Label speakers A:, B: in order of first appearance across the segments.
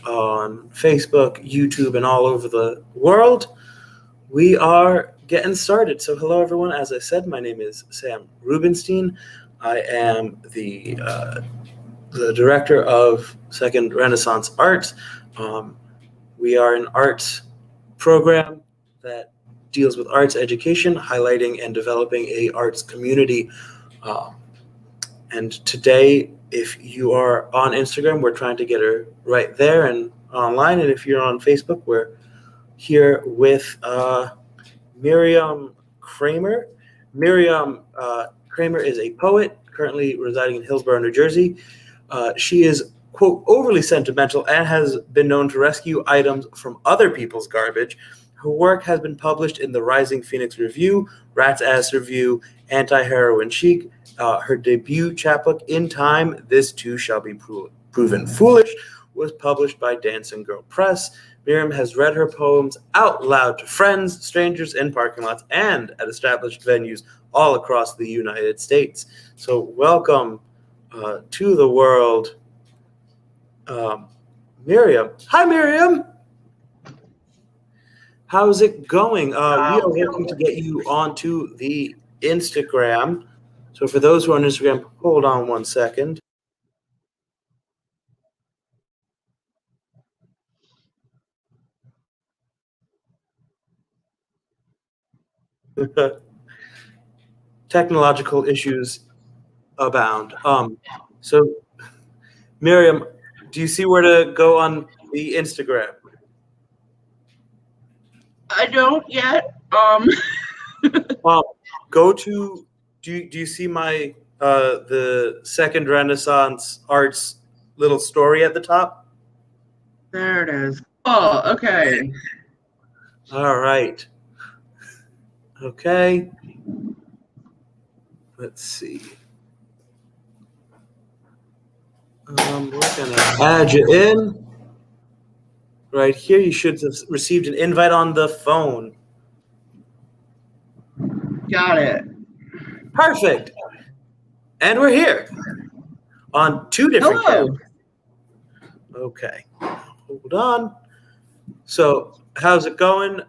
A: on Facebook, YouTube, and all over the world. We are getting started. So hello, everyone. As I said, my name is Sam Rubenstein. I am the director of Second Renaissance Arts. We are an arts program that deals with arts education, highlighting and developing a arts community. And today, if you are on Instagram, we're trying to get her right there and online. And if you're on Facebook, we're here with Miriam Kramer. Miriam Kramer is a poet currently residing in Hillsborough, New Jersey. She is, quote, overly sentimental and has been known to rescue items from other people's garbage. Her work has been published in the Rising Phoenix Review, Rat's Ass Review, Anti-Heroin Chic. Her debut chapbook, In Time, This Too Shall Be Proven Foolish, was published by Dancing Girl Press. Miriam has read her poems out loud to friends, strangers in parking lots, and at established venues all across the United States. So welcome to the world, Miriam. Hi, Miriam. How's it going? We are hoping to get you onto the Instagram. So for those who are on Instagram, hold on one second. Technological issues abound. So Miriam, do you see where to go on the Instagram?
B: I don't yet.
A: Go to. Do you see my the Second Renaissance Arts little story at the top?
B: There it is. Oh, okay.
A: All right. Okay. Let's see. We're gonna add you in. Right here, you should have received an invite on the phone.
B: Got it.
A: Perfect. And we're here on two different cameras. Okay. Hold on. So, how's it going?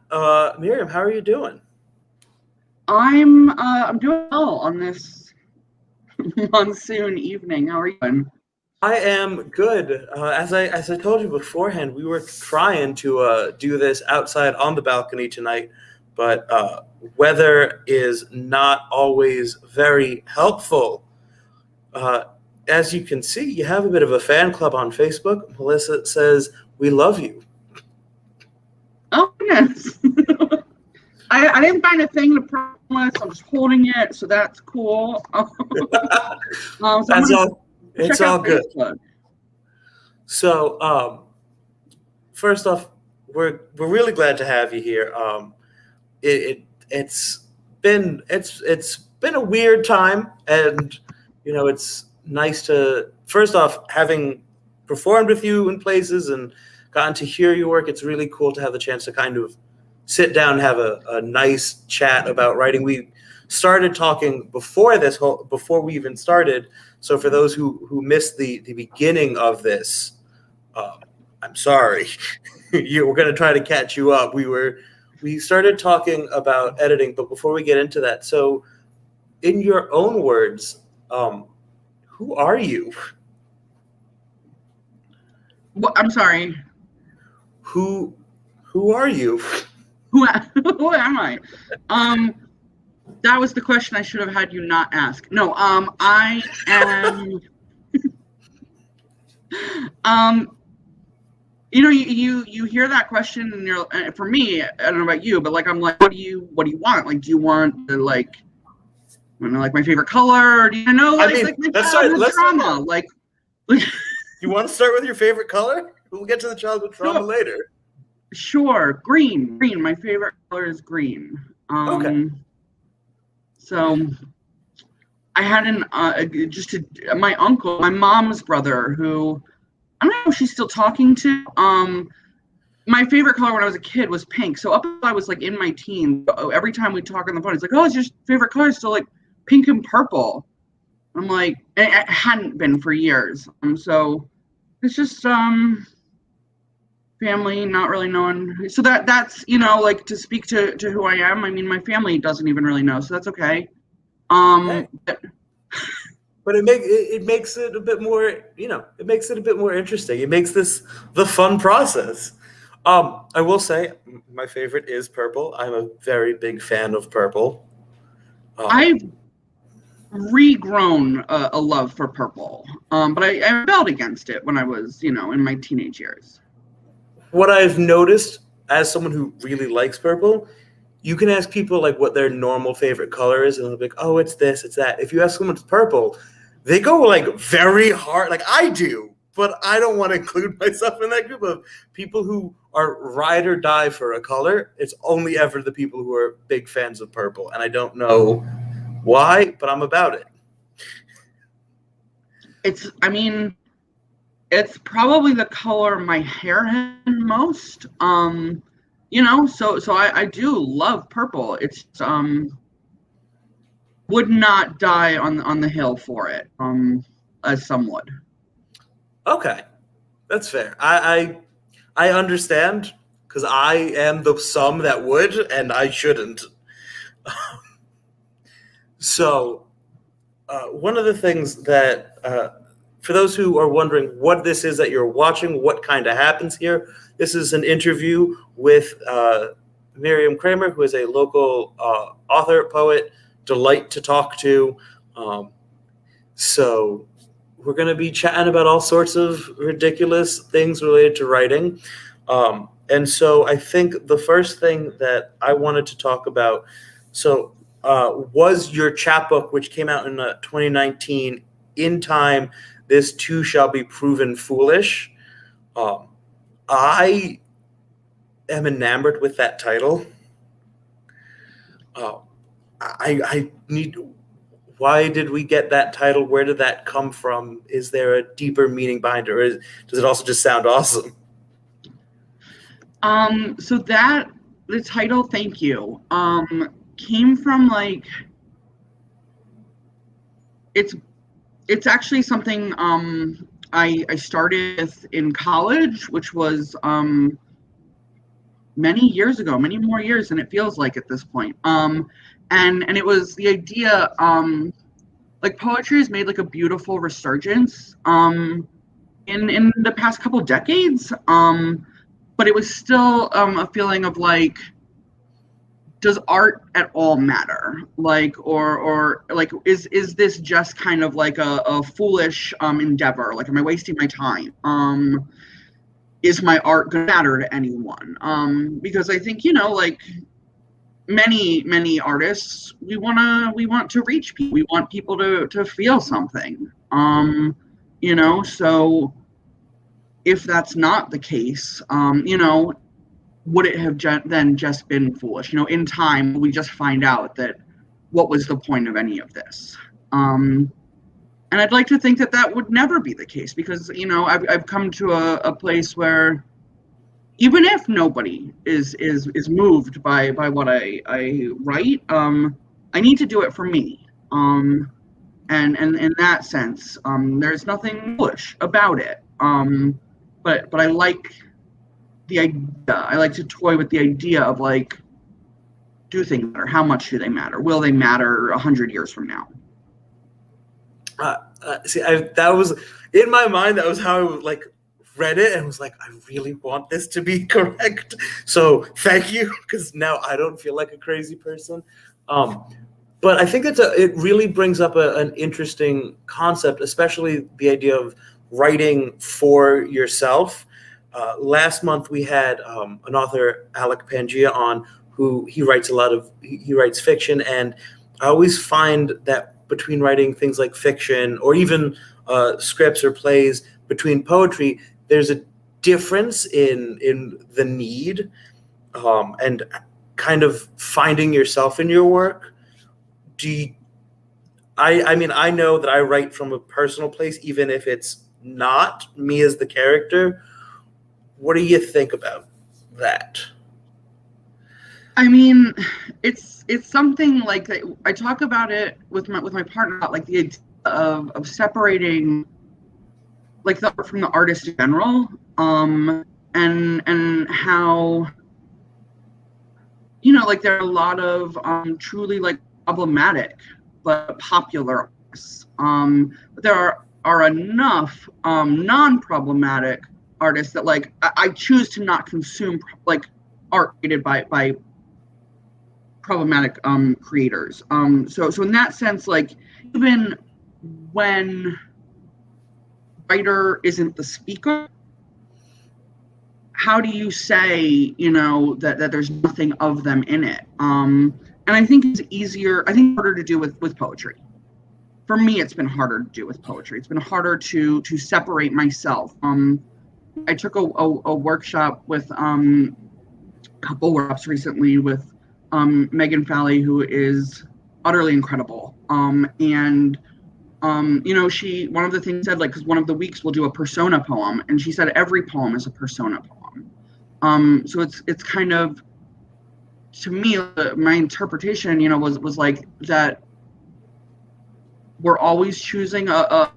A: Miriam, how are you doing?
B: I'm doing well on this monsoon evening. How are you doing?
A: I am good. As I told you beforehand, we were trying to do this outside on the balcony tonight, but weather is not always very helpful. As you can see, you have a bit of a fan club on Facebook. Melissa says, "We love you."
B: Oh, goodness. I didn't find a thing to promise. I'm just holding it, so that's cool. So
A: that's all. It's all good.
B: Facebook.
A: So, first off, we're really glad to have you here. It's been a weird time, and it's nice to, first off, having performed with you in places and gotten to hear your work. It's really cool to have the chance to kind of sit down and have a nice chat about writing. We started talking before we even started. So for those who missed the beginning of this, I'm sorry. We're going to try to catch you up. We started talking about editing, but before we get into that, so in your own words, who are you?
B: What, I'm sorry.
A: Who are you?
B: Who am I? That was the question I should have had you not ask. No, I am. You hear that question, and you're, for me, I don't know about you, but like I'm like, what do you want? Like, do you want the like my favorite color? Or do you know
A: let's
B: drama? Like,
A: you want to start with your favorite color? We'll get to the childhood trauma later.
B: Sure, green. My favorite color is green.
A: Okay.
B: So I had my uncle, my mom's brother, who I don't know if she's still talking to. My favorite color when I was a kid was pink. So up until I was like in my teens, every time we talk on the phone, it's like, oh, is your favorite color still like pink and purple? I'm like, and it hadn't been for years. So it's just family not really knowing. So that's, like, to speak to who I am. I mean, my family doesn't even really know, so that's okay.
A: Hey. But it makes it a bit more, it makes it a bit more interesting. It makes this the fun process. I will say my favorite is purple. I'm a very big fan of purple.
B: I've regrown a love for purple, but I rebelled against it when I was, in my teenage years.
A: What I've noticed as someone who really likes purple, you can ask people like what their normal favorite color is, and they'll be like, "Oh, it's this, it's that." If you ask someone it's purple, they go like very hard, like I do. But I don't want to include myself in that group of people who are ride or die for a color. It's only ever the people who are big fans of purple, and I don't know why, but I'm about it.
B: It's probably the color my hair has most. So I do love purple. It's would not die on the hill for it, as some would.
A: Okay, that's fair. I understand because I am the some that would, and I shouldn't. So, one of the things that, for those who are wondering what this is that you're watching, what kind of happens here, this is an interview with Miriam Kramer, who is a local author, poet, delight to talk to. So we're going to be chatting about all sorts of ridiculous things related to writing. And so I think the first thing that I wanted to talk about, was your chapbook, which came out in 2019, In Time, This Too Shall Be Proven Foolish. I am enamored with that title. I need. Why did we get that title? Where did that come from? Is there a deeper meaning behind it, or does it also just sound awesome?
B: So the title, thank you, came from like it's actually something I started with in college, which was many years ago, many more years than it feels like at this point. And it was the idea, like poetry has made like a beautiful resurgence in the past couple decades. But it was still a feeling of like, does art at all matter? Like, or like, is this just kind of like a foolish endeavor? Like, am I wasting my time? Is my art going to matter to anyone? Because I think, like many artists, we want to reach people. We want people to feel something. So if that's not the case, would it have then just been foolish? In time, we just find out that what was the point of any of this? And I'd like to think that would never be the case, because, I've come to a place where even if nobody is moved by what I write, I need to do it for me. And in that sense, there's nothing foolish about it. But I like the idea. I like to toy with the idea of like, do things matter? How much do they matter? Will they matter 100 years from now?
A: That was in my mind. That was how I like read it and was like, I really want this to be correct. So thank you, because now I don't feel like a crazy person. But I think it really brings up an interesting concept, especially the idea of writing for yourself. Last month we had an author, Alec Pangia, on, who he writes fiction, and I always find that between writing things like fiction or even scripts or plays, between poetry, there's a difference in the need and kind of finding yourself in your work. I mean, I know that I write from a personal place, even if it's not me as the character. What do you think about that?
B: I mean, it's something like that. I talk about it with my partner, like the idea of separating like the art from the artist in general. and how, like there are a lot of truly like problematic but popular artists. But there are enough non-problematic artists that like I choose to not consume like art created by problematic creators. So in that sense, like even when writer isn't the speaker, how do you say, that there's nothing of them in it? And I think it's harder to do with poetry. For me, it's been harder to do with poetry. It's been harder to separate myself. I took a workshop with a couple workshops recently with Megan Falley, who is utterly incredible. And she, one of the things said, like, because one of the weeks we'll do a persona poem, and she said every poem is a persona poem. So it's kind of, to me, my interpretation, was like that we're always choosing a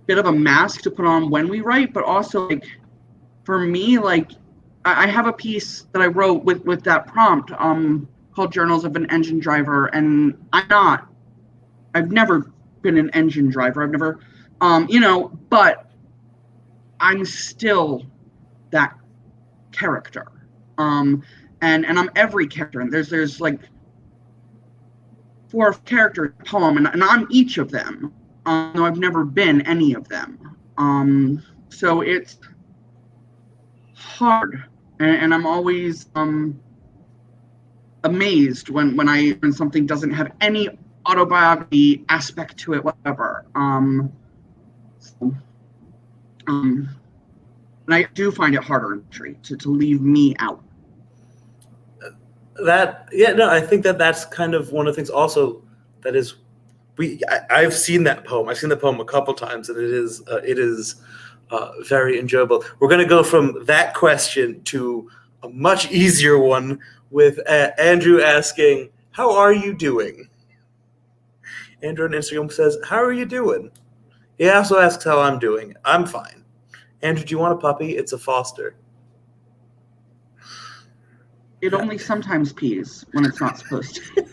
B: bit of a mask to put on when we write, but also like for me, like I have a piece that I wrote with that prompt called Journals of an Engine Driver, and I've never been an engine driver. I've never, but I'm still that character. And I'm every character, and there's like 4 characters in a poem, and I'm each of them, though I've never been any of them. So it's hard, and I'm always amazed when something doesn't have any autobiography aspect to it, whatever. And I do find it harder to leave me out.
A: I think that's kind of one of the things also that is I've seen that poem. I've seen the poem a couple times, and it is very enjoyable. We're going to go from that question to a much easier one with Andrew asking, "How are you doing?" Andrew on Instagram says, "How are you doing?" He also asks how I'm doing. I'm fine. Andrew, do you want a puppy? It's a foster.
B: It only sometimes pees when it's not supposed to.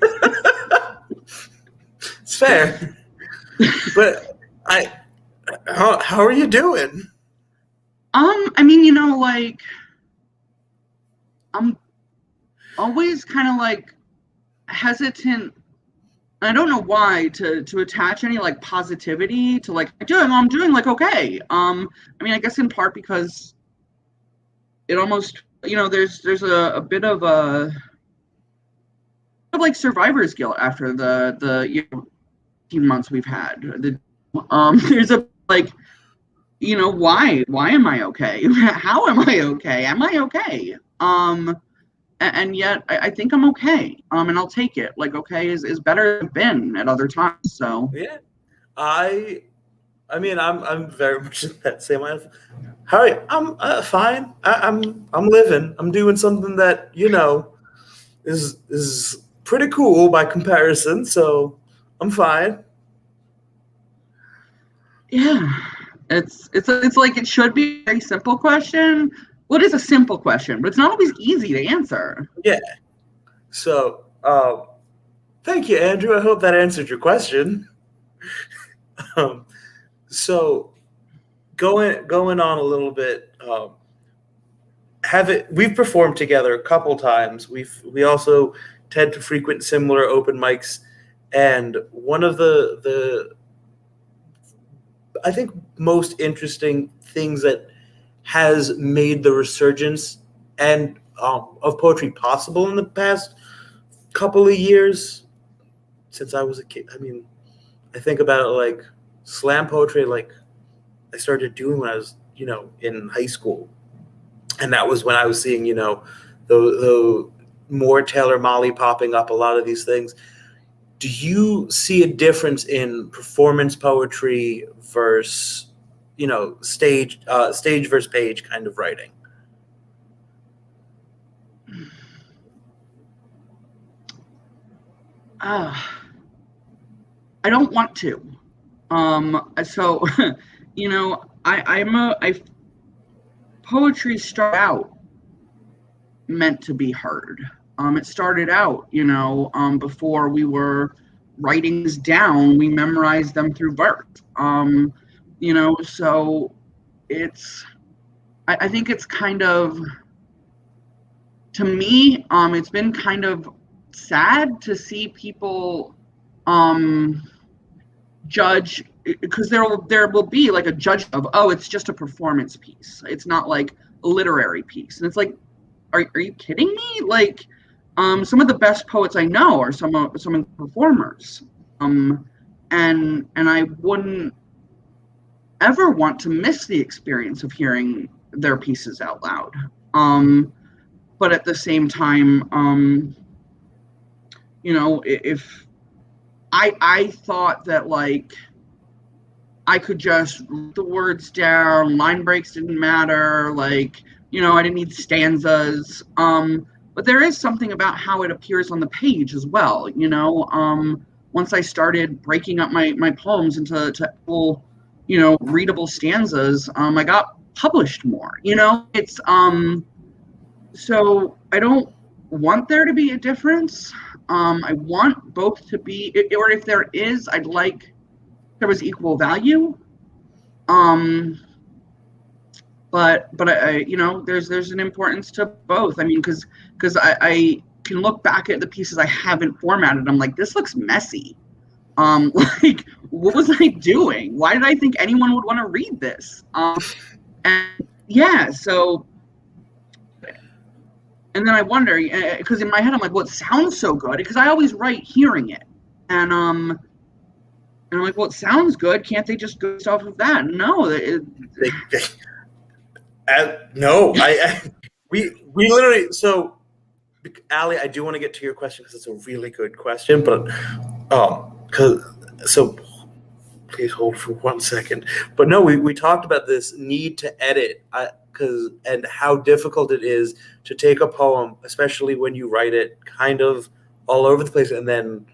A: It's fair. But how are you doing?
B: I mean, like I'm always kind of like hesitant. I don't know why to attach any like positivity to like I'm doing like okay. I mean, I guess in part because it almost, there's a bit of like survivor's guilt after the 18 months we've had. There's a like, why am I okay? How am I okay? Am I okay? And yet I think I'm okay. And I'll take it. Like okay is better than been at other times. So
A: yeah, I mean I'm very much in that same life. How are you? I'm fine. I'm living. I'm doing something that is pretty cool by comparison. So I'm fine.
B: Yeah, it's like it should be a very simple question. Well, it is a simple question, but it's not always easy to answer.
A: Yeah. So thank you, Andrew. I hope that answered your question. So going on a little bit. We've performed together a couple times. We also tend to frequent similar open mics, and one of the I think most interesting things that has made the resurgence and of poetry possible in the past couple of years since I was a kid. I mean, I think about it like slam poetry, like I started doing when I was, in high school. And that was when I was seeing, the more Taylor Molly popping up, a lot of these things. Do you see a difference in performance poetry versus, stage versus page kind of writing?
B: I don't want to. So, poetry started out meant to be heard. It started out, before we were writing this down, we memorized them through birth. So I think it's kind of, to me, it's been kind of sad to see people judge, because there will be like a judge of, oh, it's just a performance piece. It's not like a literary piece. And it's like, are you kidding me? Like, some of the best poets I know are some of the performers. And I wouldn't ever want to miss the experience of hearing their pieces out loud. But at the same time, if I thought that, like, I could just write the words down, line breaks didn't matter, like, I didn't need stanzas. But there is something about how it appears on the page as well, once I started breaking up my poems into full, readable stanzas, I got published more. It's so I don't want there to be a difference. I want both to be, or if there is, I'd like there was equal value. But I there's an importance to both. I mean, because I can look back at the pieces I haven't formatted. I'm like, this looks messy. Like, what was I doing? Why did I think anyone would want to read this? And yeah, so, and then I wonder, because in my head I'm like, well, it sounds so good, because I always write hearing it, and I'm like, well, it sounds good. Can't they just go off of that? No,
A: no. We literally. So, Ali, I do want to get to your question because it's a really good question, but please hold for 1 second. But no, we talked about this need to edit, and how difficult it is to take a poem, especially when you write it kind of all over the place, and then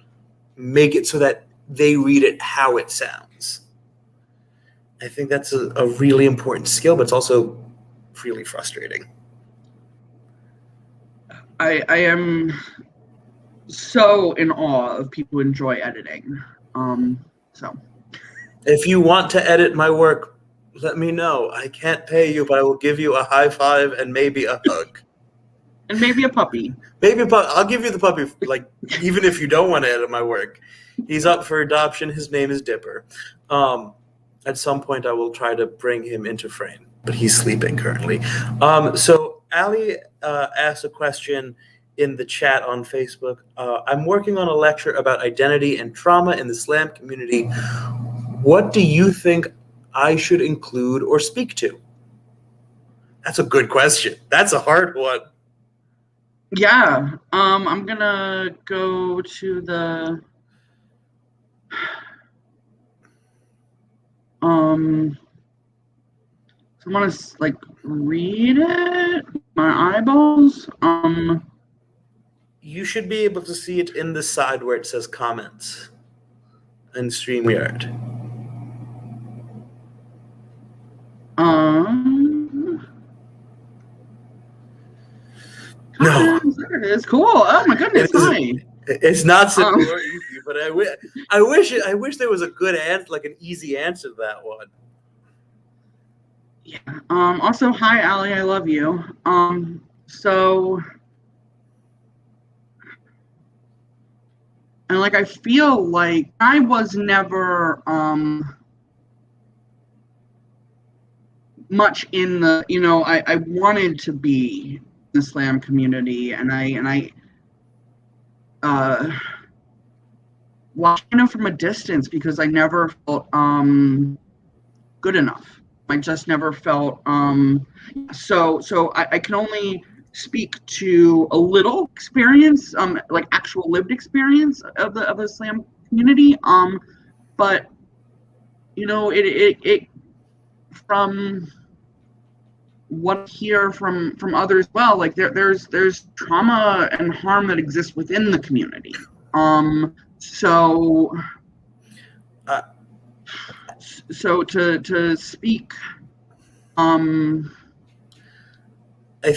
A: make it so that they read it how it sounds. I think that's a really important skill, but it's also really frustrating.
B: I am so in awe of people who enjoy editing. So
A: if you want to edit my work, let me know. I can't pay you, but I will give you a high five and maybe a hug.
B: And maybe a puppy.
A: I'll give you the puppy, like, even if you don't want to edit my work. He's up for adoption. His name is Dipper. At some point, I will try to bring him into frame, but he's sleeping currently. So Ali asked a question in the chat on Facebook. I'm working on a lecture about identity and trauma in the slam community. What do you think I should include or speak to? That's a good question. That's a hard one.
B: Yeah. I'm gonna go to the I want to like read it. My eyeballs.
A: You should be able to see it in the side where it says comments in StreamYard. No.
B: There it is. Cool. Oh my goodness. Hi.
A: It's not simple or easy, but I wish there was a good answer, like an easy answer to that one.
B: Yeah. Also, hi, Ali. I love you. So, and like, I feel like I was never much in the, I wanted to be in the slam community, and I watched from a distance because I never felt good enough. I just never felt so I can only speak to a little experience, like actual lived experience of the slam community. But it from what I hear from others, well, like there's trauma and harm that exists within the community. So to speak
A: I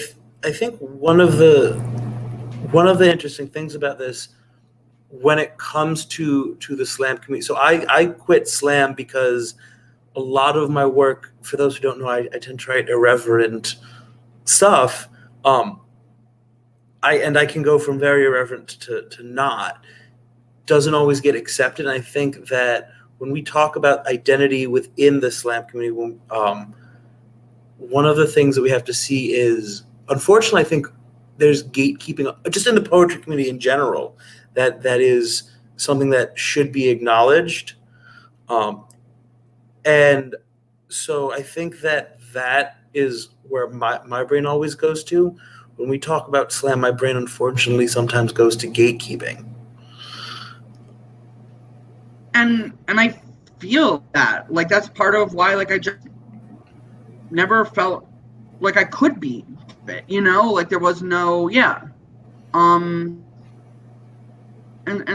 A: think one of the interesting things about this when it comes to the slam community. So I quit slam because a lot of my work, for those who don't know, I tend to write irreverent stuff. I can go from very irreverent to not. Doesn't always get accepted. And I think that when we talk about identity within the slam community, one of the things that we have to see is, unfortunately, I think there's gatekeeping just in the poetry community in general. That is something that should be acknowledged. And so I think that is where my brain always goes to. When we talk about slam, my brain unfortunately sometimes goes to gatekeeping.
B: And I feel that, like, that's part of why, like, I just never felt like I could be it, you know, like there was no, and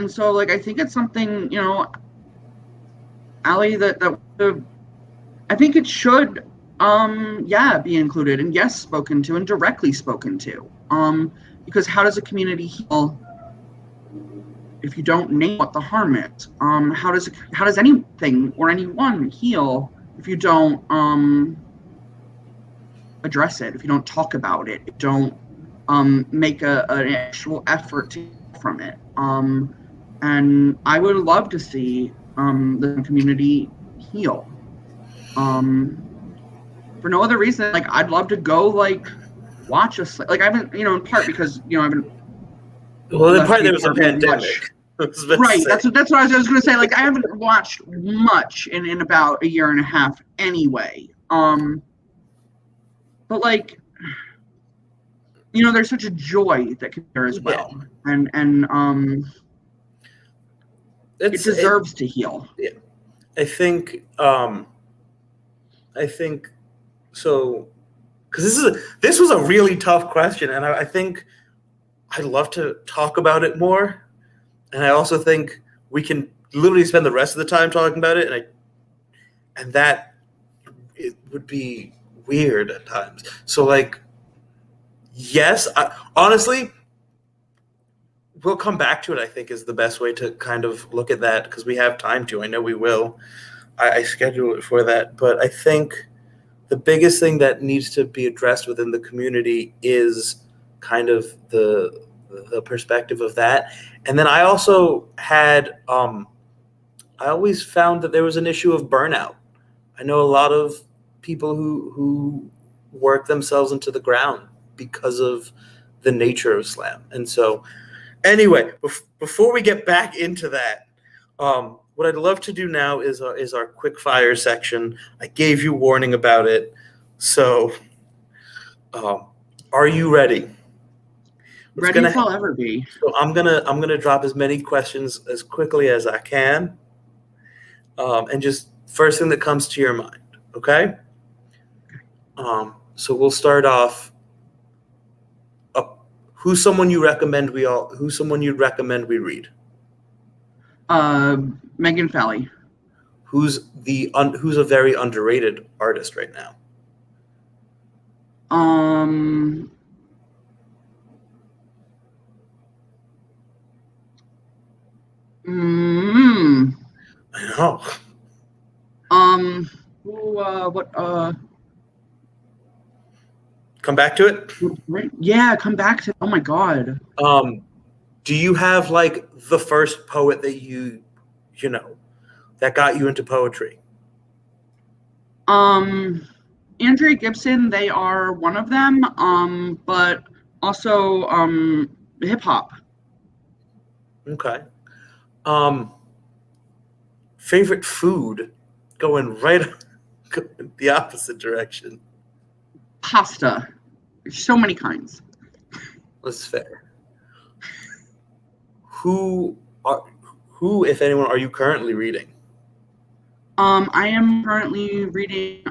B: so, like, I think it's something, you know, Allie, that I think it should, be included, and yes, spoken to, and directly spoken to, because how does a community heal if you don't name what the harm is? How does anything or anyone heal if you don't address it, if you don't talk about it, if you don't make an actual effort to heal from it? And I would love to see the community heal. For no other reason, like, I'd love to go, like, watch like, I haven't, you know, in part because, you know, I haven't.
A: Well, in part there was a pandemic.
B: Right. That's what I was going to say. Like, I haven't watched much in about a year and a half anyway. But, like, you know, there's such a joy that can be there as well, and it deserves to heal.
A: Yeah, I think so, because this was a really tough question, and I think I'd love to talk about it more, and I also think we can literally spend the rest of the time talking about it, and that it would be weird at times. So, like, yes, honestly, we'll come back to it, I think, is the best way to kind of look at that, because we have time to. I know we will. I schedule it for that. But I think the biggest thing that needs to be addressed within the community is kind of the perspective of that. And then I also had I always found that there was an issue of burnout. I know a lot of people who work themselves into the ground because of the nature of slam. And so anyway, before we get back into that, what I'd love to do now is our quick fire section. I gave you warning about it. So are you ready?
B: Ready as I'll ever be.
A: So I'm gonna drop as many questions as quickly as I can. And just first thing that comes to your mind, okay? So we'll start off. Who's someone you'd recommend we read?
B: Megan Falley.
A: Who's a very underrated artist right now? I know. Come back to it?
B: Yeah, come back to it. Oh my God.
A: Do you have, like, the first poet that you know, that got you into poetry?
B: Andrea Gibson, they are one of them, but also hip hop.
A: Okay. Favorite food, going the opposite direction.
B: Pasta. There's so many kinds.
A: That's fair. Who, if anyone, are you currently reading?
B: I am currently reading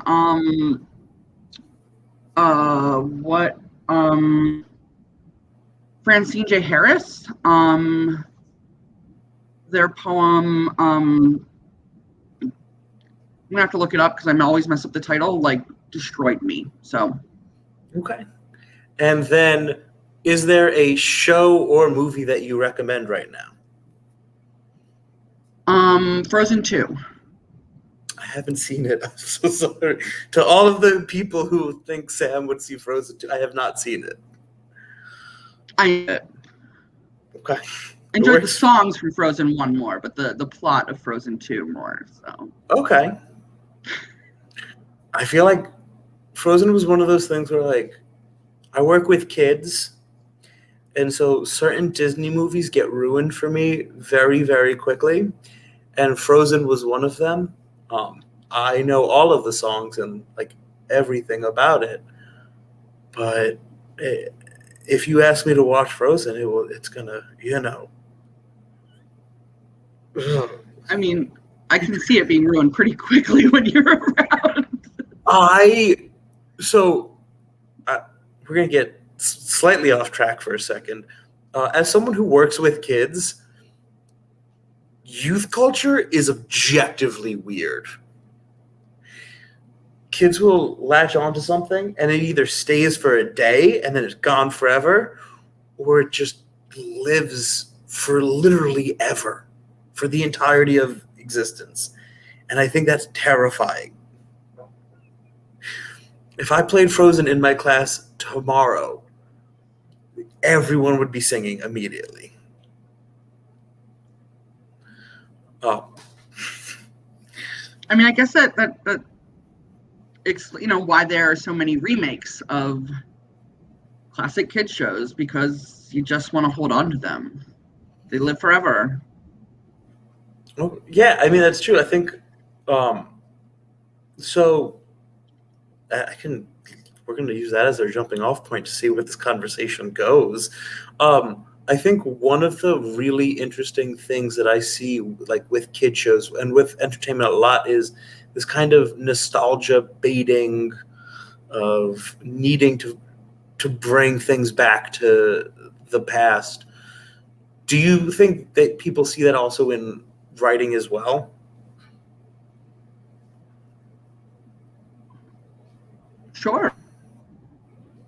B: Francine J. Harris. Their poem, I'm gonna have to look it up because I always mess up the title, like, destroyed me. So
A: okay. And then, is there a show or movie that you recommend right now?
B: Frozen 2.
A: I haven't seen it. I'm so sorry. To all of the people who think Sam would see Frozen 2, I have not seen it. Okay.
B: Enjoyed the songs from Frozen 1 more, but the plot of Frozen 2 more. So
A: okay. I feel like Frozen was one of those things where, like, I work with kids, and so certain Disney movies get ruined for me very, very quickly, and Frozen was one of them. I know all of the songs and, like, everything about it, but if you ask me to watch Frozen, it's gonna,
B: I mean, I can see it being ruined pretty quickly when you're around.
A: We're going to get slightly off track for a second. As someone who works with kids, youth culture is objectively weird. Kids will latch onto something and it either stays for a day and then it's gone forever, or it just lives for literally ever, for the entirety of existence. And I think that's terrifying. If I played Frozen in my class tomorrow, everyone would be singing immediately. Oh.
B: I mean, I guess that why there are so many remakes of classic kids shows, because you just want to hold on to them. They live forever.
A: Oh, yeah, I mean, that's true. I think we're going to use that as our jumping off point to see where this conversation goes. I think one of the really interesting things that I see, like, with kid shows and with entertainment a lot, is this kind of nostalgia baiting of needing to bring things back to the past. Do you think that people see that also in writing as well?
B: Sure.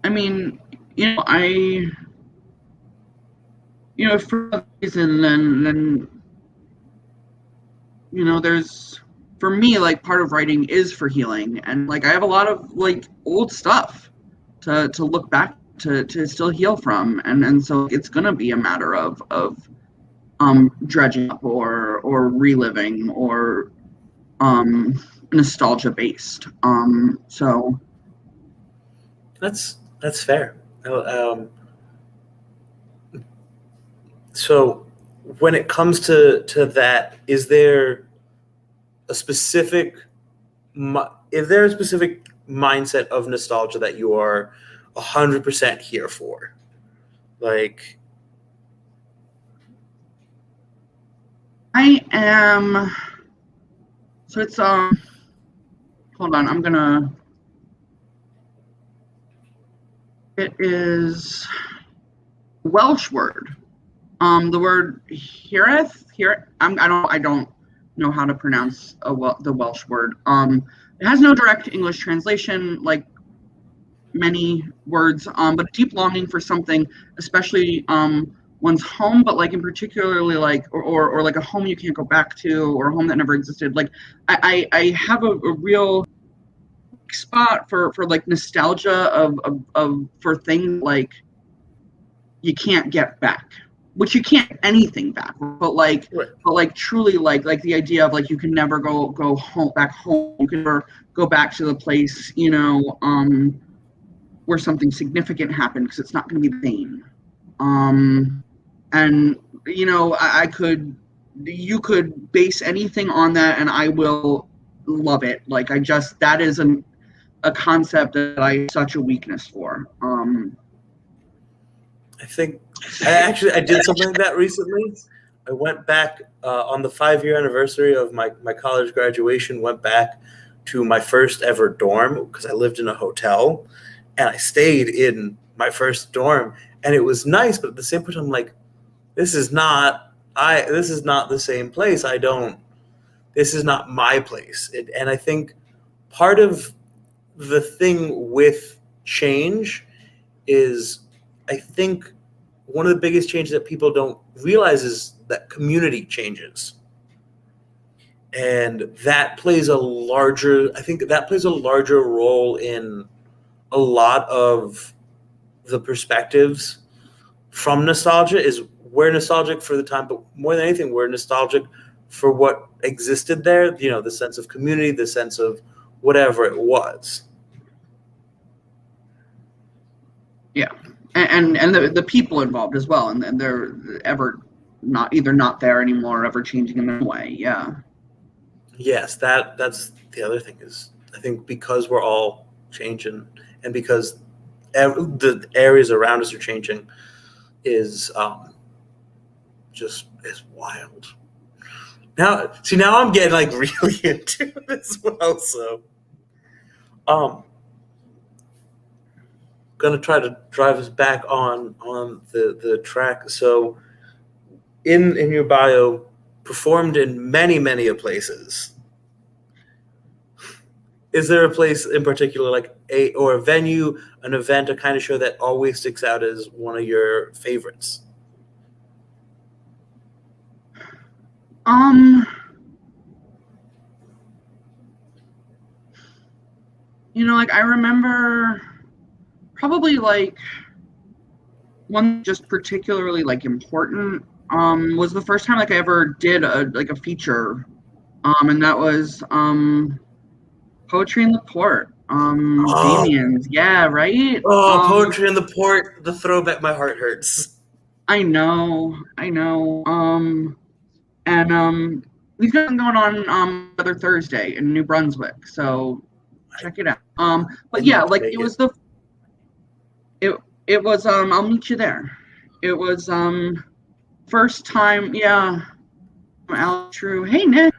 B: I mean, for a reason, then there's, for me, like, part of writing is for healing, and, like, I have a lot of, like, old stuff to look back to still heal from, and so it's gonna be a matter of dredging up or reliving or nostalgia based. So
A: that's fair. So when it comes to that, is there a specific mindset of nostalgia that you are 100% here for? Like,
B: I am. So it's hold on, it is a Welsh word. The word I don't know how to pronounce the Welsh word. It has no direct English translation, like many words, but a deep longing for something, especially one's home, but, like, in particularly, like, or like a home you can't go back to, or a home that never existed. Like, I have a real spot for like nostalgia of for things like you can't get back, which you can't get anything back, but like,
A: right.
B: But like truly, like the idea of, like, you can never go back home, you can never go back to the place where something significant happened, because it's not going to be the same. And you could base anything on that and I will love it. Like, that is a concept that I have such a weakness for.
A: I think I did something like that recently. I went back on the 5-year anniversary of my college graduation, went back to my first ever dorm, because I lived in a hotel, and I stayed in my first dorm, and it was nice, but at the same point I'm like, this is not the same place. This is not my place. And I think part of the thing with change is, I think, one of the biggest changes that people don't realize is that community changes. And that plays a larger role in a lot of the perspectives from nostalgia. Is we're nostalgic for the time, but more than anything, we're nostalgic for what existed there, the sense of community, the sense of whatever it was.
B: Yeah. And the people involved as well, and they're ever not there anymore, or ever changing in their way. Yeah.
A: Yes, that's the other thing is, I think because we're all changing and because the areas around us are changing is wild. Now I'm getting like really into it as well. So gonna try to drive us back on the track. So in your bio, performed in many places. Is there a place in particular, like a venue, an event, a kind of show that always sticks out as one of your favorites?
B: Like I remember probably like one just particularly like important was the first time like I ever did a feature, and that was Poetry in the Port. Damien's, yeah, right?
A: Poetry in the Port, the throwback, my heart hurts.
B: I know. And we've got them going on other Thursday in New Brunswick, so check it out. But yeah, like it was it was I'll meet you there. It was first time, yeah. Alex True. Hey Nick.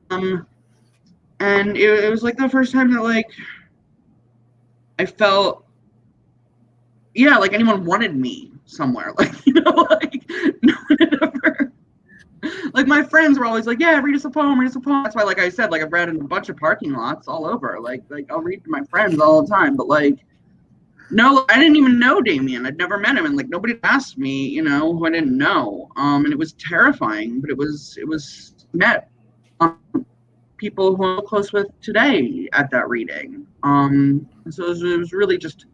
B: And it was like the first time that like I felt, yeah, like anyone wanted me somewhere. Like, like no one had ever, like my friends were always like, yeah, read us a poem. That's why, like I said, like I've read in a bunch of parking lots all over. Like I'll read to my friends all the time. But like, no, I didn't even know Damien. I'd never met him. And like nobody asked me, who I didn't know. And it was terrifying, but it was met people who I'm close with today at that reading. So it was really just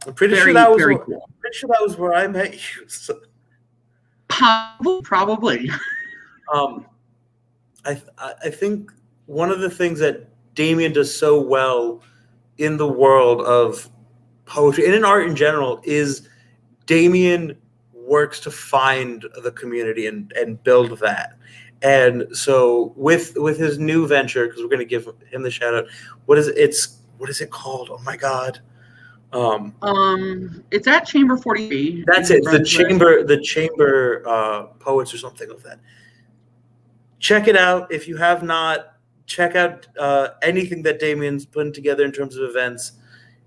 A: I'm pretty sure that was where I met you. So.
B: Probably.
A: I think one of the things that Damien does so well in the world of poetry and in art in general is Damien works to find the community and build that. And so with his new venture, because we're going to give him the shout out, what is it called? Oh my God.
B: It's at Chamber 40.
A: That's it. The Chamber Poets or something like that. Check it out. If you have not, check out anything that Damien's putting together in terms of events.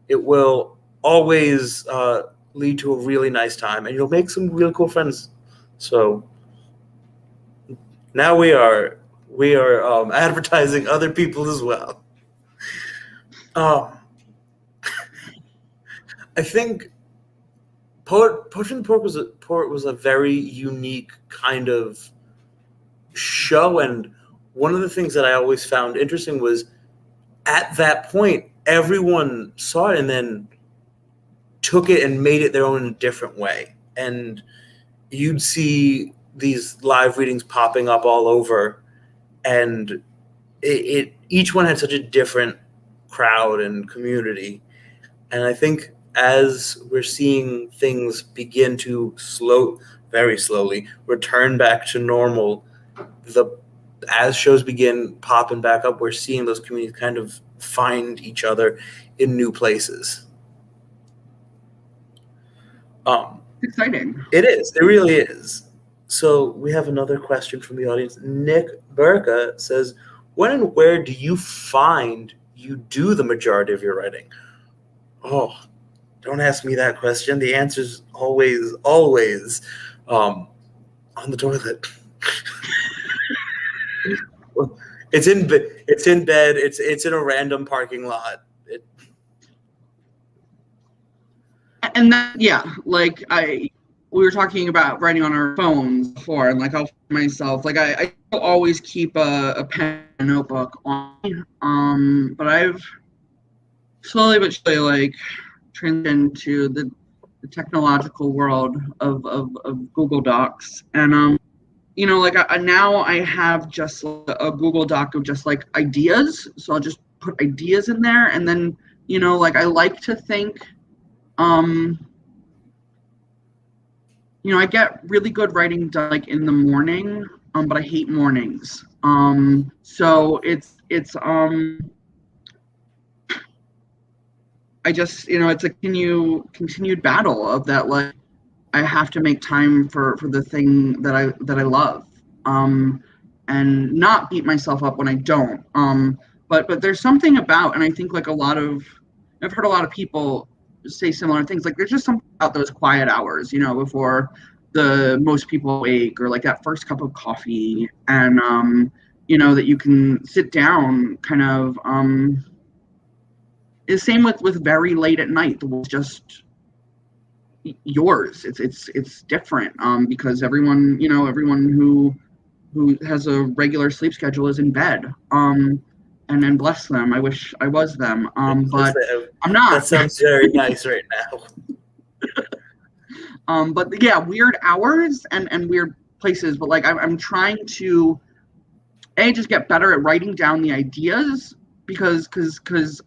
A: It will always lead to a really nice time, and you'll make some really cool friends. So now we are advertising other people as well. I think Poetry in the Port was a very unique kind of show, and one of the things that I always found interesting was at that point everyone saw it and then took it and made it their own in a different way, and you'd see these live readings popping up all over, and it each one had such a different crowd and community. And I think as we're seeing things begin to very slowly return back to normal, as shows begin popping back up, we're seeing those communities kind of find each other in new places.
B: Exciting.
A: It is. It really is. So we have another question from the audience. Nick Burka says, when and where do you find you do the majority of your writing? Oh, don't ask me that question. The answer is always on the toilet. It's in bed. It's in a random parking lot.
B: And that, yeah, like we were talking about writing on our phones before, and like I'll find myself, like I always keep a pen and notebook on me. But I've slowly but surely like transitioned to the technological world of Google Docs. And you know, like now I have just a Google Doc of just like ideas. So I'll just put ideas in there, and then, you know, like I like to think, you know, I get really good writing done like in the morning, but I hate mornings. So it's I just, you know, it's a continued battle of that, like I have to make time for the thing that I love, and not beat myself up when I don't. But there's something about, and I think like I've heard a lot of people say similar things. Like there's just something about those quiet hours, you know, before the most people awake, or like that first cup of coffee, and you know, that you can sit down, kind of. The same with very late at night. The world's just yours. It's different, because everyone, you know, everyone who has a regular sleep schedule is in bed, and then bless them. I wish I was them, but I'm not.
A: That sounds very nice right now.
B: But yeah, weird hours and weird places, but like I'm trying to just get better at writing down the ideas, because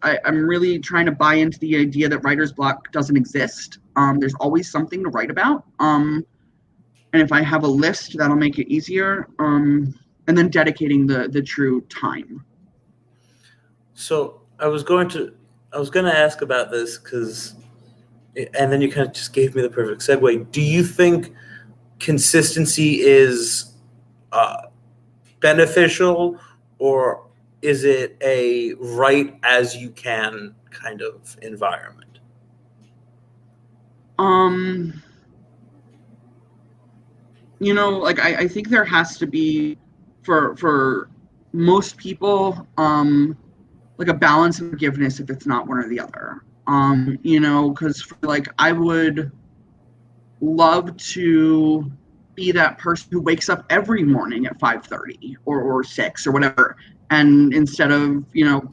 B: I'm really trying to buy into the idea that writer's block doesn't exist. There's always something to write about. And if I have a list, that'll make it easier. And then dedicating the true time.
A: So I was going to ask about this, and then you kind of just gave me the perfect segue. Do you think consistency is beneficial, or is it a write as you can kind of environment?
B: You know, like I think there has to be, for most people, like a balance of forgiveness if it's not one or the other. You know, because like I would love to be that person who wakes up every morning at 5:30 or 6 or whatever, and instead of, you know,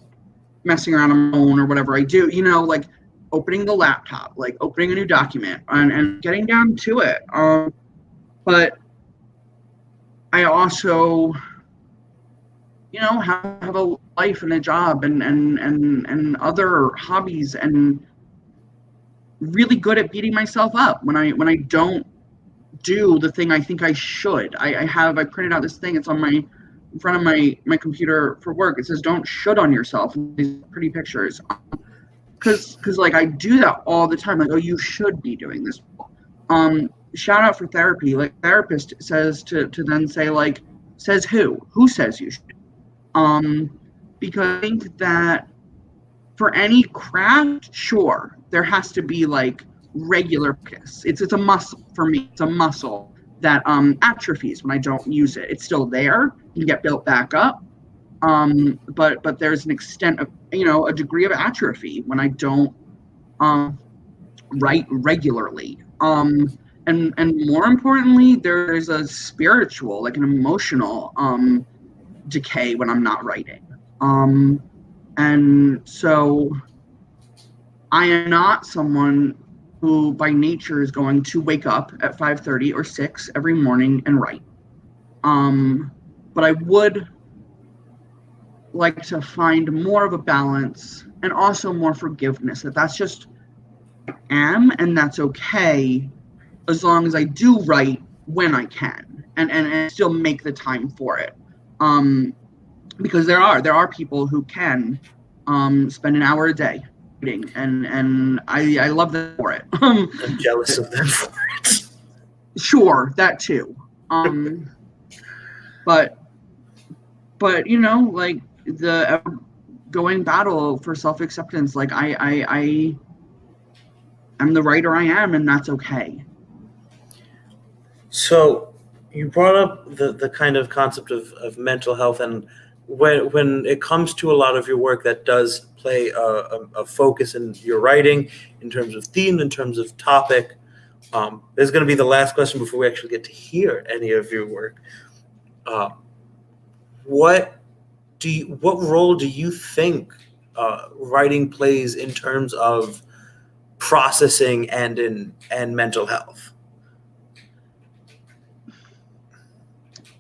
B: messing around on my phone or whatever I do, you know, like opening the laptop, like opening a new document, and getting down to it. But I also, you know, have a life and a job and other hobbies, and really good at beating myself up when I don't do the thing I think I should. I printed out this thing. It's on in front of my computer for work. It says, "Don't should on yourself." These pretty pictures. Because like I do that all the time. Like, oh, you should be doing this. Shout out for therapy. Like, therapist says to then say, like, says who says you should. Because I think that for any craft, sure, there has to be like regular practice. It's a muscle for me. It's a muscle that atrophies when I don't use it. It's still there and get built back up. But there's an extent of, you know, a degree of atrophy when I don't write regularly. And more importantly, there's a spiritual, like an emotional decay when I'm not writing. And so I am not someone who by nature is going to wake up at 5:30 or 6 every morning and write. But I would like to find more of a balance, and also more forgiveness, that's just I am, and that's okay, as long as I do write when I can, and still make the time for it. Because there are people who can spend an hour a day reading, and I love them for it.
A: I'm jealous of them for it.
B: Sure, that too. But you know, like the going battle for self-acceptance, like I'm the writer I am, and that's okay.
A: So you brought up the kind of concept of mental health, and when it comes to a lot of your work that does play a focus in your writing in terms of theme, in terms of topic, there's going to be the last question before we actually get to hear any of your work. What role do you think writing plays in terms of processing and mental health?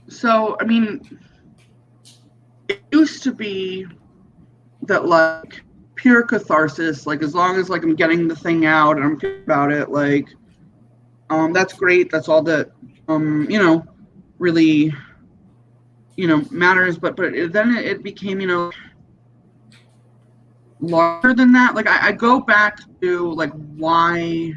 B: So, I mean, it used to be that like pure catharsis, like as long as like I'm getting the thing out and I'm thinking about it, like that's great. That's all that really matters. But then it became larger than that. Like I go back to like why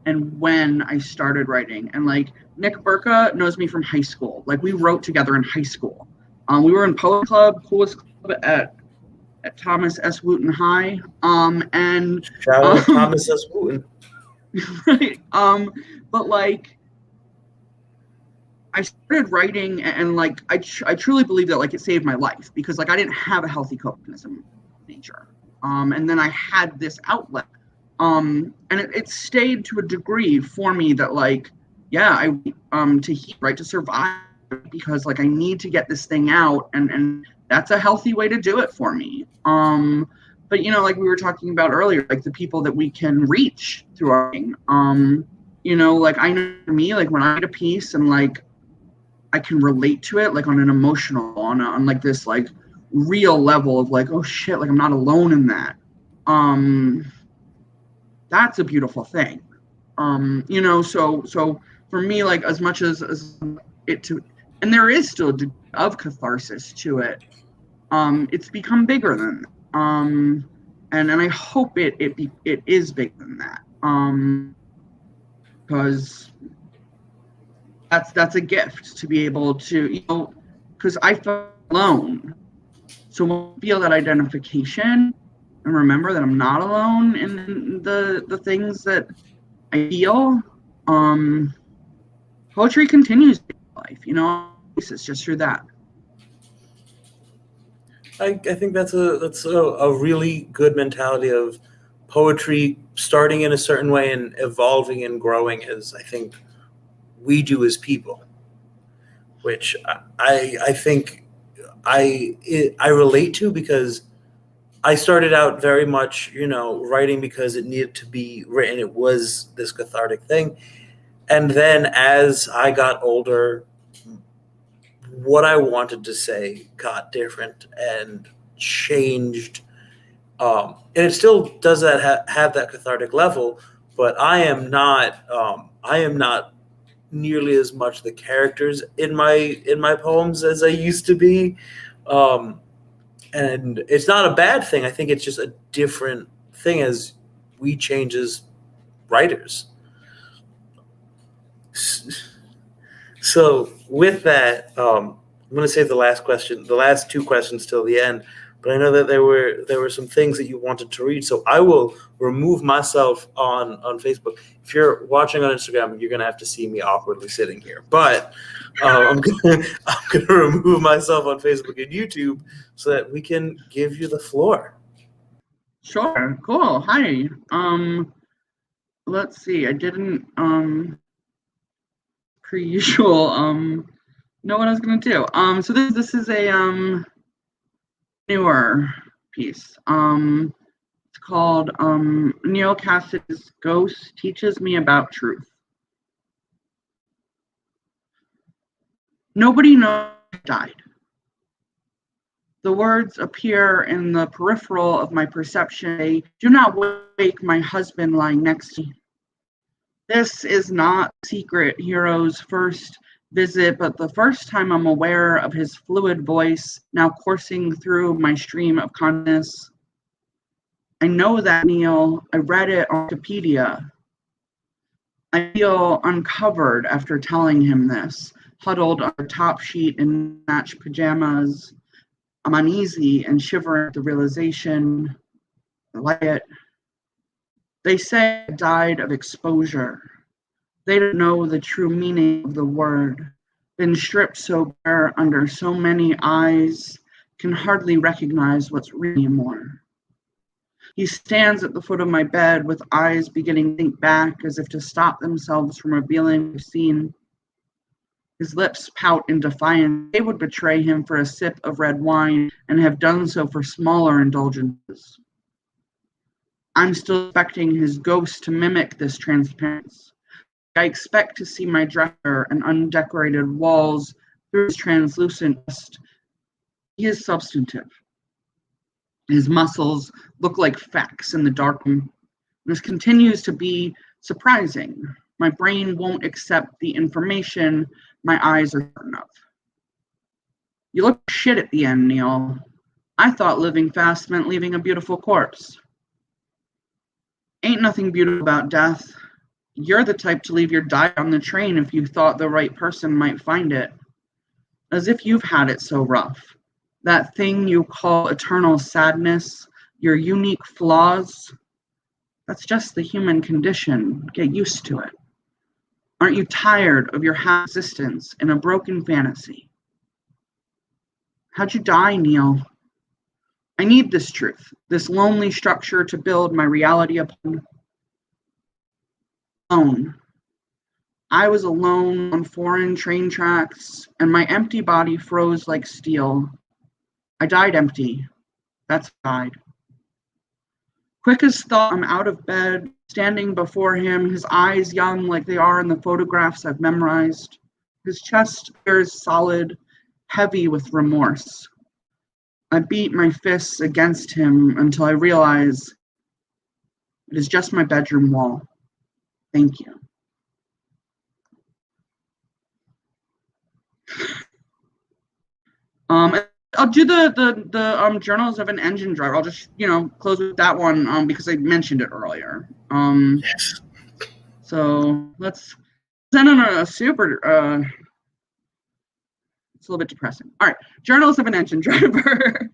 B: and when I started writing, and like Nick Burka knows me from high school. Like we wrote together in high school. We were in Poet Club, coolest club at Thomas S. Wooten High. And
A: shout out Thomas S. Wooten.
B: Right. But like I started writing, and like I truly believe that like it saved my life, because like I didn't have a healthy coping mechanism in nature. And then I had this outlet. And it stayed to a degree for me that like, yeah, to survive, because like I need to get this thing out, and that's a healthy way to do it for me. But like we were talking about earlier, like the people that we can reach through writing, like I know for me, like when I read a piece and like I can relate to it, like on an emotional, on like this like real level of like, oh shit, like I'm not alone in that. That's a beautiful thing. So for me, like as much as it to, and there is still a degree of catharsis to it, it's become bigger than that. And I hope it is bigger than that. Because that's a gift to be able to, because I felt alone. So when I feel that identification and remember that I'm not alone in the things that I feel, poetry continues in life, it's just through that.
A: I think that's a really good mentality of poetry starting in a certain way and evolving and growing, as I think we do as people, which I think I relate to, because I started out very much, writing because it needed to be written. It was this cathartic thing. And then as I got older, what I wanted to say got different and changed. And it still does that have that cathartic level, but I am not nearly as much the characters in my poems as I used to be. And it's not a bad thing. I think it's just a different thing as we change as writers. So with that, I'm going to save the last two questions till the end. But I know that there were some things that you wanted to read, so I will remove myself on Facebook. If you're watching on Instagram, you're going to have to see me awkwardly sitting here. But I'm going to remove myself on Facebook and YouTube so that we can give you the floor.
B: Sure. Cool. Hi. Let's see. I didn't per usual know what I was going to do. So this is a newer piece. It's called Neil Cassidy's Ghost Teaches Me About Truth. Nobody knows I died. The words appear in the peripheral of my perception. They do not wake my husband lying next to me. This is not secret hero's first visit, but the first time I'm aware of his fluid voice now coursing through my stream of consciousness. I know that Neil. I read it on Wikipedia. I feel uncovered after telling him this, huddled on a top sheet in matched pajamas. I'm uneasy and shivering at the realization. They say I died of exposure. They don't know the true meaning of the word. Been stripped so bare under so many eyes. can hardly recognize what's real anymore. He stands at the foot of my bed with eyes beginning to think back as if to stop themselves from revealing what I've seen. His lips pout in defiance. They would betray him for a sip of red wine and have done so for smaller indulgences. I'm still expecting his ghost to mimic this transparency. I expect to see my dresser and undecorated walls through his translucent vest. He is substantive. His muscles look like facts in the dark room. This continues to be surprising. My brain won't accept the information my eyes are certain of. You look shit at the end, Neil. I thought living fast meant leaving a beautiful corpse. Ain't nothing beautiful about death. You're the type to leave your diary on the train if you thought the right person might find it. As if you've had it so rough. That thing you call eternal sadness, your unique flaws, that's just the human condition. Get used to it. Aren't you tired of your half existence in a broken fantasy? How'd you die, Neil? I need this truth, this lonely structure to build my reality upon. Alone. I was alone on foreign train tracks, and my empty body froze like steel. I died empty. That's died. Quick as thought, I'm out of bed, standing before him, his eyes young like they are in the photographs I've memorized. His chest appears solid, heavy with remorse. I beat my fists against him until I realize it is just my bedroom wall. Thank you. I'll do the journals of an engine driver. I'll just close with that one because I mentioned it earlier.
A: Yes.
B: So let's send on a super. It's a little bit depressing. All right, journals of an engine driver.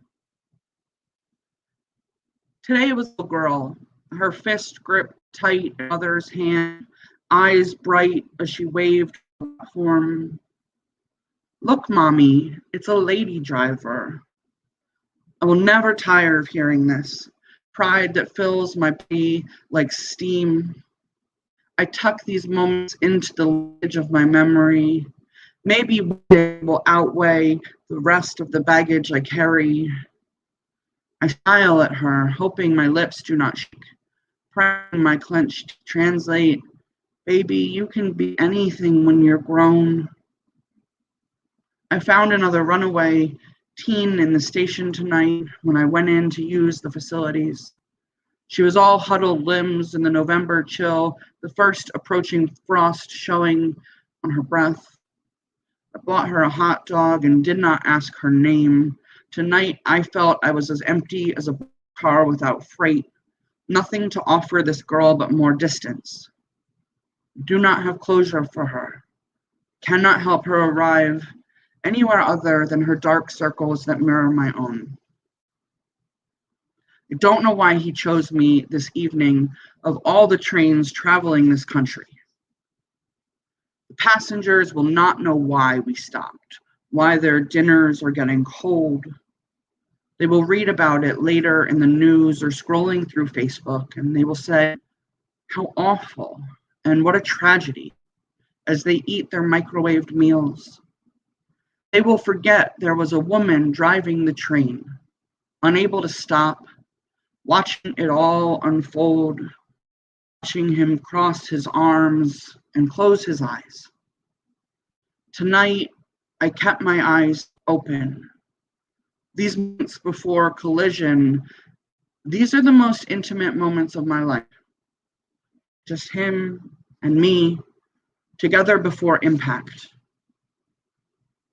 B: Today it was a girl. Her fist gripped tight in mother's hand, eyes bright as she waved the platform. Look, Mommy, it's a lady driver. I will never tire of hearing this. Pride that fills my body like steam. I tuck these moments into the edge of my memory. Maybe one day will outweigh the rest of the baggage I carry. I smile at her, hoping my lips do not shake. Pressing my clenched teeth translate. Baby, you can be anything when you're grown. I found another runaway teen in the station tonight when I went in to use the facilities. She was all huddled limbs in the November chill, the first approaching frost showing on her breath. I bought her a hot dog and did not ask her name. Tonight I felt I was as empty as a car without freight. Nothing to offer this girl but more distance. Do not have closure for her. Cannot help her arrive anywhere other than her dark circles that mirror my own. I don't know why he chose me this evening of all the trains traveling this country. The passengers will not know why we stopped, why their dinners are getting cold. They will read about it later in the news or scrolling through Facebook, and they will say, how awful and what a tragedy, as they eat their microwaved meals. They will forget there was a woman driving the train, unable to stop, watching it all unfold, watching him cross his arms and close his eyes. Tonight, I kept my eyes open. These months before collision, these are the most intimate moments of my life. Just him and me, together before impact.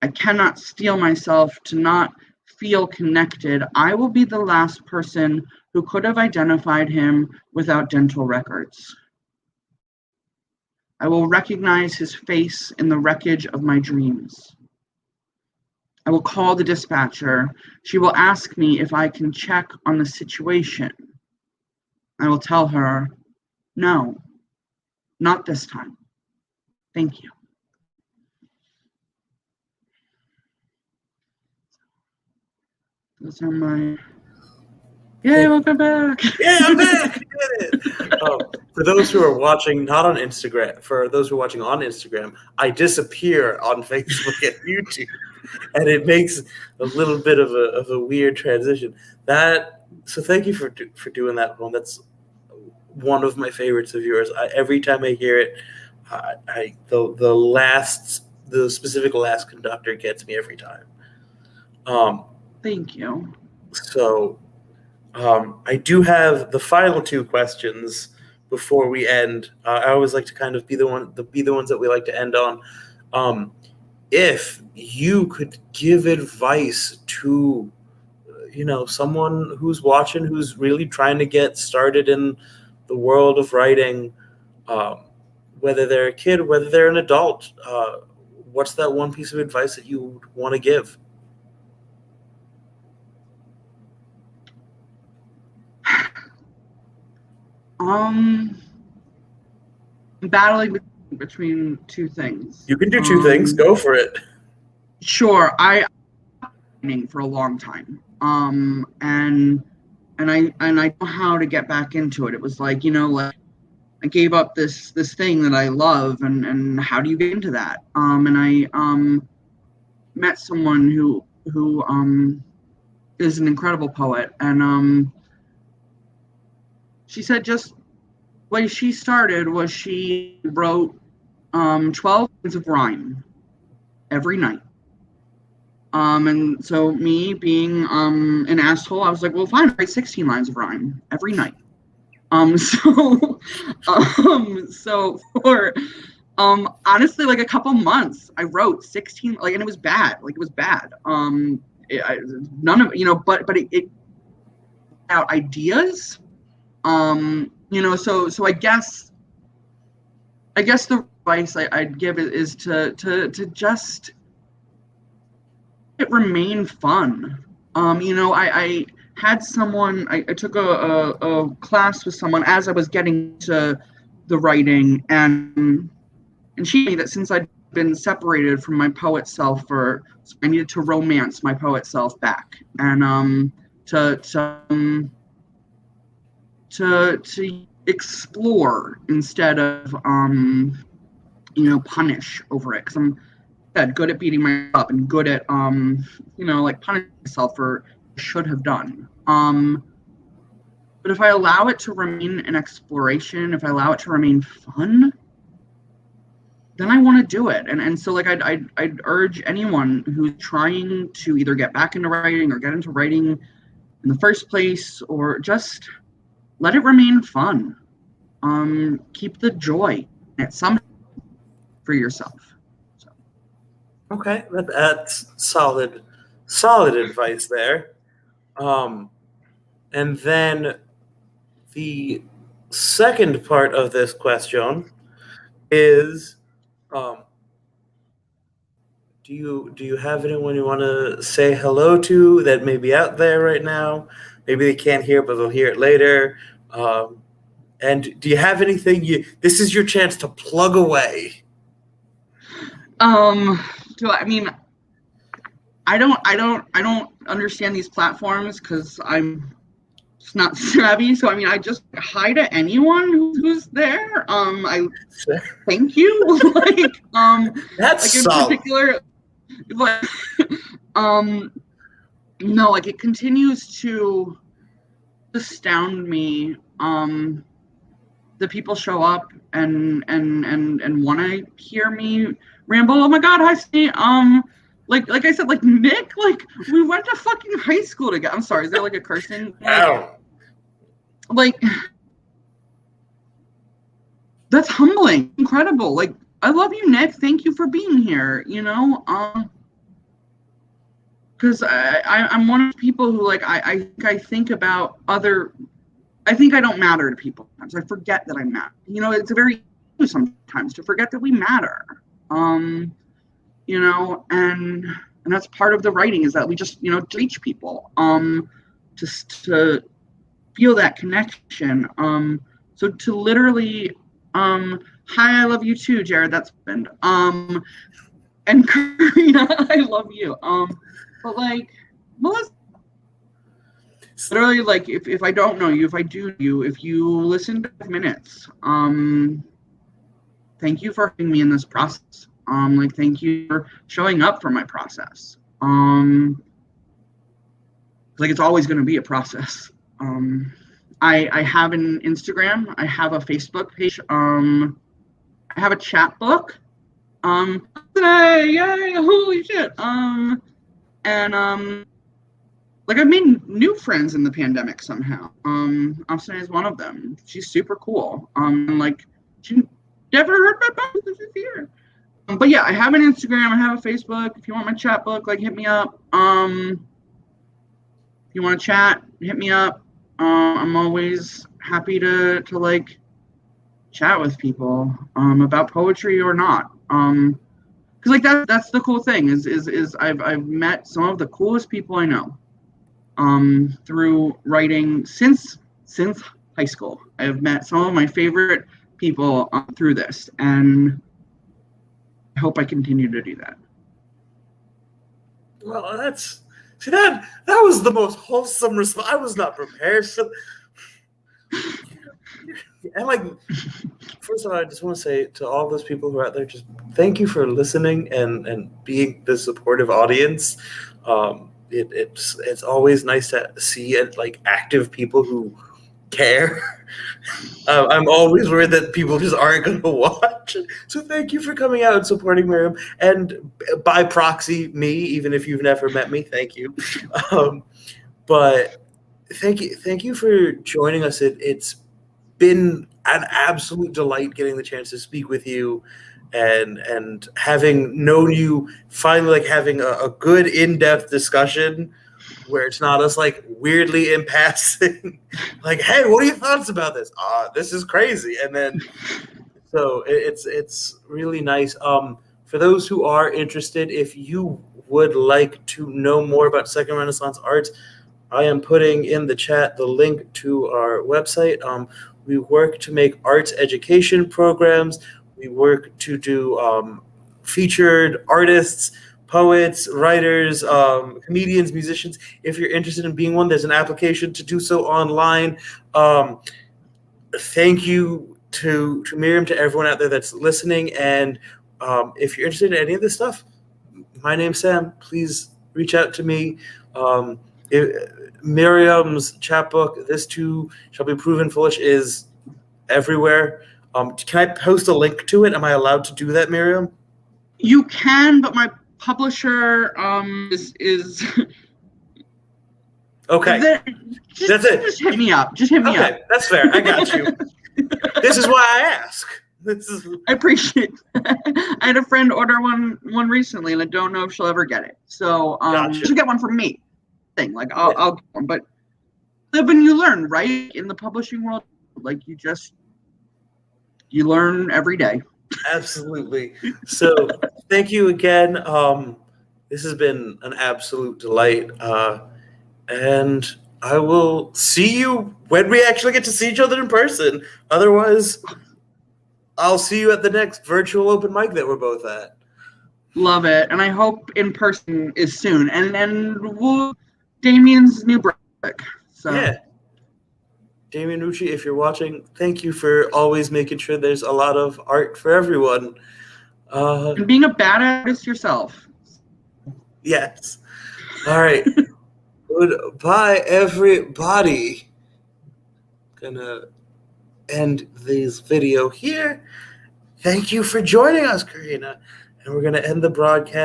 B: I cannot steel myself to not feel connected. I will be the last person who could have identified him without dental records. I will recognize his face in the wreckage of my dreams. I will call the dispatcher. She will ask me if I can check on the situation. I will tell her, no, not this time. Thank you. Those are my. Yay, welcome back.
A: Yeah, I'm back. We did it. For those who are watching not on Instagram, for those who are watching on Instagram, I disappear on Facebook and YouTube, and it makes a little bit of a weird transition. So thank you for doing that one. That's one of my favorites of yours. Every time I hear it, the specific last conductor gets me every time.
B: Thank you.
A: So. I do have the final two questions before we end. I always like to kind of be the ones that we like to end on. If you could give advice to, someone who's watching, who's really trying to get started in the world of writing, whether they're a kid, whether they're an adult, what's that one piece of advice that you would want to give?
B: Battling between two things.
A: You can do two things. Go for it.
B: Sure. I for a long time. And I know how to get back into it. It was like, like I gave up this thing that I love, and how do you get into that? And I met someone who is an incredible poet, and she said just the way she started was she wrote 12 lines of rhyme every night. And so me being an asshole, I was like, well, fine, write 16 lines of rhyme every night. So for honestly, like a couple months, I wrote 16, and it was bad. Like it was bad. None of but it out ideas. So I guess the advice I'd give is to just remain fun. I had someone, I took a class with someone as I was getting to the writing, and she told me that since I'd been separated from my poet self, I needed to romance my poet self back, and to explore instead of punish over it, because I'm good at beating myself up and good at punishing myself for should have done. But if I allow it to remain an exploration, if I allow it to remain fun, then I want to do it. And so I'd urge anyone who's trying to either get back into writing or get into writing in the first place, or just let it remain fun. Keep the joy at some for yourself. So.
A: Okay, that's solid advice there. And then the second part of this question is, do you have anyone you want to say hello to that may be out there right now? Maybe they can't hear, but they'll hear it later. And do you have anything this is your chance to plug away?
B: I don't understand these platforms because I'm just not savvy. So I just hi to anyone who's there. I thank you.
A: That's
B: in
A: solid.
B: Particular, no, it continues to astound me. The people show up and want to hear me ramble. Oh my God, hi Steve. Like I said, Nick, we went to fucking high school together. I'm sorry, is there a cursing? That's humbling, incredible. I love you, Nick. Thank you for being here. Because I'm one of the people who I think about other. I think I don't matter to people. Sometimes I forget that I matter. It's a very easy sometimes to forget that we matter. And that's part of the writing, is that we just reach people just to feel that connection. So to literally hi, I love you too, Jared. That's been and Karina, I love you. But Melissa, Literally, like, if I don't know you, if I do you, if you listen to 5 minutes, thank you for having me in this process. Like, thank you for showing up for my process. Like, it's always going to be a process. I have an Instagram. I have a Facebook page. I have a chapbook. Today, yay, holy shit. And like, I've made new friends in the pandemic somehow. Austin is one of them. She's super cool. And like, she never heard my podcast. This is here. But yeah, I have an Instagram. I have a Facebook. If you want my chapbook, like, hit me up. If you want to chat, hit me up. I'm always happy to like chat with people about poetry or not. Because like that's the cool thing is I've met some of the coolest people I know through writing since high school. I have met some of my favorite people through this, and I hope I continue to do that.
A: Well, that was the most wholesome response. I was not prepared for. And like, first of all, I just want to say to all those people who are out there, just thank you for listening and being the supportive audience. It's always nice to see like active people who care. I'm always worried that people just aren't going to watch. So thank you for coming out and supporting Miriam, and by proxy me, even if you've never met me. Thank you. But thank you for joining us. It's been an absolute delight getting the chance to speak with you, and having known you, finally, like, having a good in-depth discussion where it's not us like weirdly in passing, like, hey, what are your thoughts about this? This is crazy. And then so it's really nice. For those who are interested, if you would like to know more about Second Renaissance arts, I am putting in the chat the link to our website. We work to make arts education programs. We work to do featured artists, poets, writers, comedians, musicians. If you're interested in being one, there's an application to do so online. Thank you to Miriam, to everyone out there that's listening. And if you're interested in any of this stuff, my name's Sam. Please reach out to me. Miriam's chapbook, This Too Shall Be Proven Foolish, is everywhere. Can I post a link to it? Am I allowed to do that, Miriam?
B: You can, but my publisher is
A: okay.
B: That's it. Just hit me up. Just hit me up.
A: That's fair. I got you. This is why I ask.
B: I appreciate it. I had a friend order one recently, and I don't know if she'll ever get it. So
A: gotcha.
B: She'll get one from me. Like I'll get one, but live and you learn, right? In the publishing world, like you learn every day.
A: Absolutely. So thank you again. This has been an absolute delight. And I will see you when we actually get to see each other in person. Otherwise, I'll see you at the next virtual open mic that we're both at.
B: Love it. And I hope in person is soon. And we'll Damien's new book. So
A: yeah. Damien Rucci, if you're watching, thank you for always making sure there's a lot of art for everyone.
B: And being a bad artist yourself.
A: Yes. All right. Goodbye, everybody. Gonna end this video here. Thank you for joining us, Karina. And we're gonna end the broadcast.